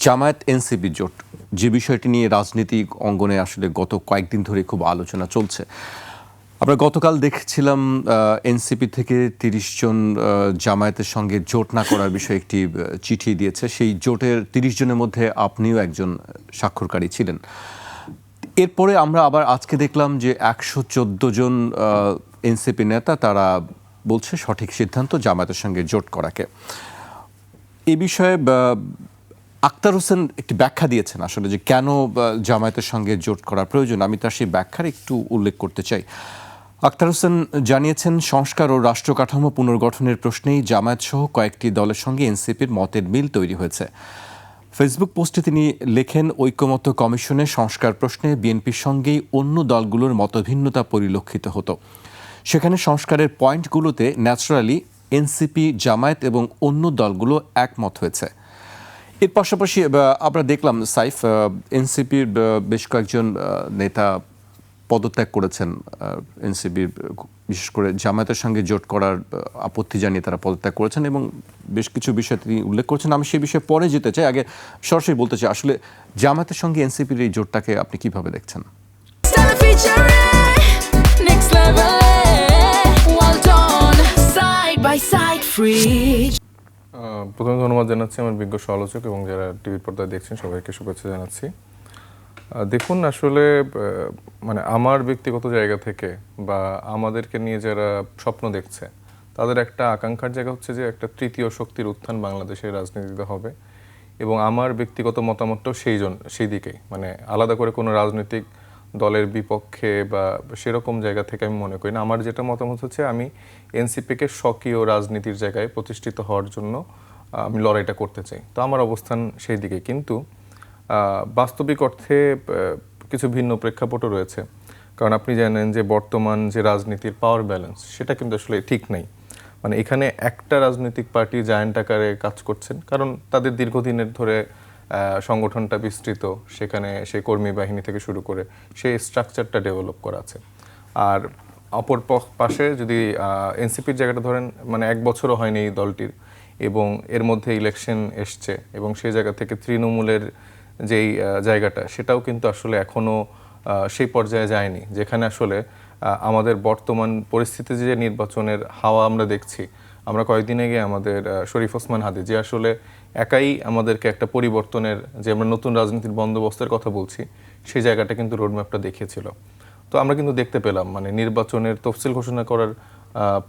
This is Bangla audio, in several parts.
জামায়াত এনসিপি জোট যে বিষয়টি নিয়ে রাজনৈতিক অঙ্গনে আসলে গত কয়েকদিন ধরে খুব আলোচনা চলছে। আমরা গতকাল দেখছিলাম এনসিপি থেকে ৩০ জন জামায়াতের সঙ্গে জোট না করার বিষয়ে একটি চিঠি দিয়েছে। সেই জোটের ৩০ জনের মধ্যে আপনিও একজন স্বাক্ষরকারী ছিলেন। এরপরে আমরা আবার আজকে দেখলাম যে ১১৪ জন এনসিপি নেতা তারা বলছে সঠিক সিদ্ধান্ত জামায়াতের সঙ্গে জোট করাকে। এই বিষয়ে আক্তার হোসেন একটি ব্যাখ্যা দিয়েছেন আসলে যে কেন জামায়াতের সঙ্গে জোট করার প্রয়োজন। আমি তার সেই ব্যাখ্যার একটু উল্লেখ করতে চাই। আক্তার হোসেন জানিয়েছেন, সংস্কার ও রাষ্ট্র কাঠামো পুনর্গঠনের প্রশ্নেই জামায়াত সহ কয়েকটি দলের সঙ্গে এনসিপির মতের মিল তৈরি হয়েছে। ফেসবুক পোস্টে তিনি লেখেন, ঐকমত্য কমিশনের সংস্কার প্রশ্নে বিএনপির সঙ্গেই অন্য দলগুলোর মতভিন্নতা পরিলক্ষিত হতো। সেখানে সংস্কারের পয়েন্টগুলোতে ন্যাচারালি এনসিপি, জামায়াত এবং অন্য দলগুলো একমত হয়েছে। এর পাশাপাশি আমরা দেখলাম সাইফ, এনসিপির বেশ কয়েকজন নেতা পদত্যাগ করেছেন। এনসিপির বিশেষ করে জামায়াতের সঙ্গে জোট করার আপত্তি জানিয়ে তারা পদত্যাগ করেছেন এবং বেশ কিছু বিষয় তিনি উল্লেখ করেছেন। আমি সেই বিষয়ে পরে যেতে চাই, আগে সরাসরি বলতে চাই আসলে জামায়াতের সঙ্গে এনসিপির এই জোটটাকে আপনি কিভাবে দেখছেন? প্রথমে ধন্যবাদ জানাচ্ছি আমার বিজ্ঞ সমালোচক এবং যারা টিভির পর্দায় দেখছেন সবাইকে শুভেচ্ছা জানাচ্ছি। দেখুন, আসলে মানে আমার ব্যক্তিগত জায়গা থেকে বা আমাদেরকে নিয়ে যারা স্বপ্ন দেখছে তাদের একটা আকাঙ্ক্ষার জায়গা হচ্ছে যে একটা তৃতীয় শক্তির উত্থান বাংলাদেশের রাজনীতিতে হবে এবং আমার ব্যক্তিগত মতামতটাও সেই দিকেই, মানে আলাদা করে কোনো রাজনৈতিক দলের বিপক্ষে বা সেরকম জায়গা থেকে আমি মনে করি না। আমার যেটা মতামত হচ্ছে, আমি এনসিপিকে স্বকীয় রাজনীতির জায়গায় প্রতিষ্ঠিত হওয়ার জন্য আমি লড়াইটা করতে চাই। তো আমার অবস্থান সেই দিকে, কিন্তু বাস্তবিক অর্থে কিছু ভিন্ন প্রেক্ষাপটও রয়েছে। কারণ আপনি জানেন যে বর্তমান যে রাজনীতির পাওয়ার ব্যালেন্স সেটা কিন্তু আসলে ঠিক নাই। মানে এখানে একটা রাজনৈতিক পার্টি জায়ান্ট আকারে কাজ করছেন, কারণ তাদের দীর্ঘদিনের ধরে সংগঠনটা বিস্তৃত, সেখানে সেই কর্মী বাহিনী থেকে শুরু করে সেই স্ট্রাকচারটা ডেভেলপ করা আছে। আর অপর পাশে যদি এনসিপির জায়গাটা ধরেন, মানে 1 বছরও হয়নি এই দলটির এবং এর মধ্যে ইলেকশন এসছে এবং সেই জায়গা থেকে তৃণমূলের যেই জায়গাটা সেটাও কিন্তু আসলে এখনও সেই পর্যায়ে যায়নি, যেখানে আসলে আমাদের বর্তমান পরিস্থিতি যে নির্বাচনের হাওয়া আমরা দেখছি। আমরা কয়েকদিন আগে আমাদের শরীফ ওসমান হাদি, যে আসলে একাই আমাদেরকে একটা পরিবর্তনের, যে আমরা নতুন রাজনীতির বন্দোবস্তের কথা বলছি, সেই জায়গাটা কিন্তু রোডম্যাপটা দেখিয়েছিল। তো আমরা কিন্তু দেখতে পেলাম মানে নির্বাচনের তফসিল ঘোষণা করার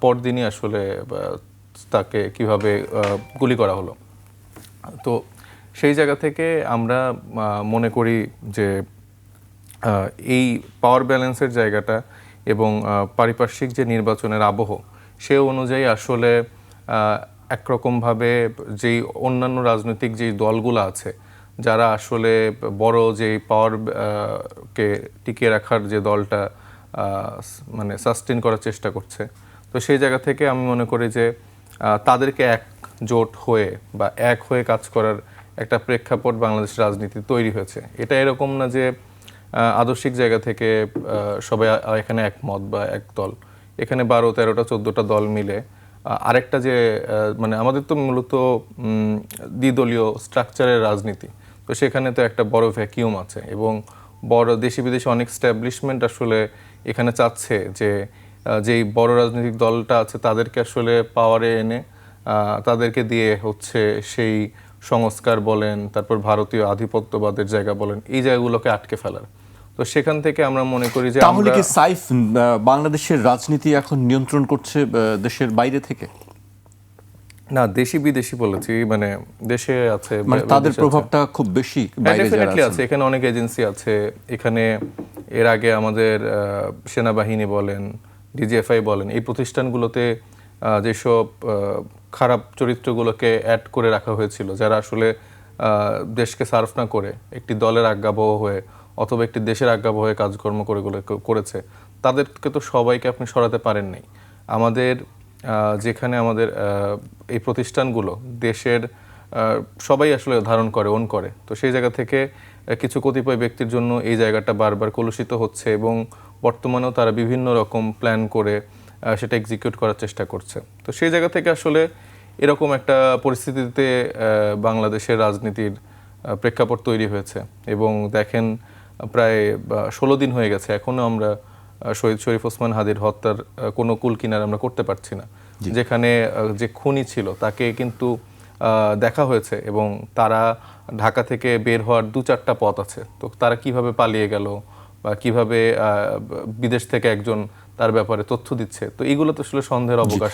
পরদিনই আসলে তাকে কিভাবে গুলি করা হলো। তো সেই জায়গা থেকে আমরা মনে করি যে এই পাওয়ার ব্যালেন্সের জায়গাটা এবং পারিপার্শ্বিক যে নির্বাচনের আবহ সে অনুযায়ী আসলে একরকমভাবে যেই অন্যান্য রাজনৈতিক যেই দলগুলো আছে যারা আসলে বড় যেই পাওয়ার কে টিকিয়ে রাখার যে দলটা মানে সাস্টেন করার চেষ্টা করছে, তো সেই জায়গা থেকে আমি মনে করি যে তাদেরকে একজোট হয়ে বা এক হয়ে কাজ করার একটা প্রেক্ষাপট বাংলাদেশের রাজনীতি তৈরি হয়েছে। এটা এরকম না যে আদর্শিক জায়গা থেকে সবাই এখানে একমত বা এক দল। এখানে 12, 13টা 14টা দল মিলে আরেকটা যে মানে আমাদের তো মূলত দ্বিদলীয় স্ট্রাকচারের রাজনীতি, তো সেখানে তো একটা বড় ভ্যাকিউম আছে এবং বড় দেশি বিদেশি অনেক স্ট্যাবলিশমেন্ট আসলে এখানে চাচ্ছে যে যেই বড় রাজনৈতিক দলটা আছে তাদেরকে আসলে পাওয়ারে এনে তাদেরকে দিয়ে হচ্ছে সেই সংস্কার বলেন, তারপর ভারতীয় আধিপত্যবাদের জায়গা বলেন, এই জায়গাগুলোকে আটকে ফেলার। তো সেখান থেকে আমরা মনে করি যে তাহলে কি সাইফ বাংলাদেশের রাজনীতি এখন নিয়ন্ত্রণ করছে দেশের বাইরে থেকে? না, দেশি বিদেশি বলেছি, মানে দেশে আছে, মানে তাদের প্রভাবটা খুব বেশি বাইরে ডেফিনেটলি আছে। এখানে অনেক এজেন্সি আছে। এখানে এর আগে আমাদের সেনাবাহিনী বলেন, ডিজিএফআই বলেন, এই প্রতিষ্ঠানগুলোতে যেসব খারাপ চরিত্রগুলোকে অ্যাড করে রাখা হয়েছিল, যারা আসলে দেশকে সার্ভ না করে একটি দলের আজ্ঞাবহ হয়ে অথবা একটি দেশের আজ্ঞাবহ হয়ে কাজকর্ম করেছে, তাদেরকে তো সবাইকে আপনি সরাতে পারেন নাই। আমাদের যেখানে আমাদের এই প্রতিষ্ঠানগুলো দেশের সবাই আসলে ধারণ করে, ওন করে, তো সেই জায়গা থেকে কিছু কতিপয় ব্যক্তির জন্য এই জায়গাটা বারবার কলুষিত হচ্ছে এবং বর্তমানেও তারা বিভিন্ন রকম প্ল্যান করে সেটা এক্সিকিউট করার চেষ্টা করছে। তো সেই জায়গা থেকে আসলে এরকম একটা পরিস্থিতিতে বাংলাদেশের রাজনীতির প্রেক্ষাপট তৈরি হয়েছে এবং দেখেন প্রায় 16 দিন হয়ে গেছে, এখনো আমরা শহীদ শরীফ ওসমান হাদির হত্যার কোনো কুল কিনারা আমরা করতে পারছি না। যেখানে যে খুনি ছিল তাকে কিন্তু দেখা হয়েছে এবং তারা ঢাকা থেকে বের হওয়ার 2-4টা পথ আছে, তো তারা কিভাবে পালিয়ে গেল বা কিভাবে বিদেশ থেকে একজন তার ব্যাপারে তথ্য দিচ্ছে, তো এগুলো তো আসলে সন্দেহের অবকাশ